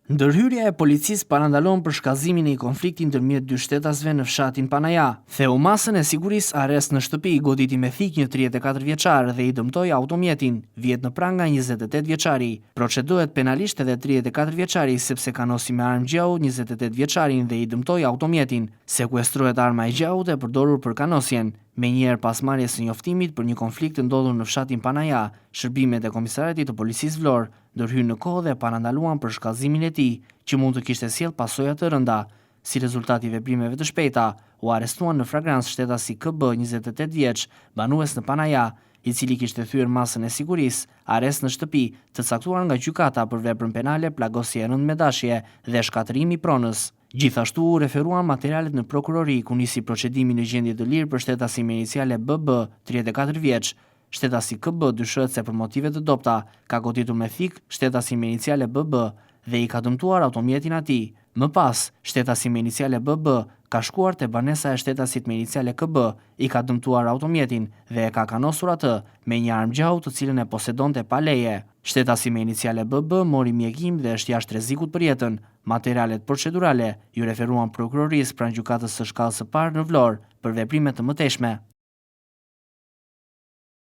Ndërhyrja e policisë parandalon për shkazimin e një konflikti ndërmjet dy shtetasve në fshatin Panaja. Theu masën e sigurisë arrest në shtëpi, goditi me thik një 34 vjeçar dhe i dëmtoi automjetin, vjet në prang nga 28 vjeçari. Procedohet penalisht edhe 34 vjeçari sepse kanosi me armë gjaut 28 vjeçarin dhe i dëmtoi automjetin. Sekuestrohet arma e gjaut e përdorur për kanosjen. Menjëherë pas marrjes së njoftimit për një konflikt të ndodhur në fshatin Panaja, shërbimet e komisariatit të policisë Vlorë ndërhyrën në kohë dhe parandaluan për shkazimin e tij, që mund të kishte sjellë pasoja të rënda. Si rezultat i veprimeve të shpejta, u arrestuan në flagrancë shtetasi KB 28 vjeç, banues në Panaja, i cili kishte thyer masën e sigurisë, arrest në shtëpi, të caktuar nga gjykata për veprën penale plagosje e rënd me dashje dhe shkatërimi i pronës. Gjithashtu u referuan materialet në prokurori ku nisi procedimi në gjendje të lirë për shtetasin me iniciale BB 34 vjeç. Shtetasi KB dyshohet se për motive të dobta ka goditur me thik shtetasin me iniciale BB dhe i ka dëmtuar automjetin atij. Më pas, shtetasi me iniciale BB ka shkuar te banesa e shtetasit me iniciale KB, i ka dëmtuar automjetin dhe e ka kanosur atë me një armë gjaut të cilën e posedonte pa leje. Shtetasi me iniciale BB mori mjekim dhe është jashtë rrezikut për jetën. Materialet procedurale ju referuan prokurorisë pranë gjykatës së shkallës së parë në Vlorë për veprime të mëtejshme.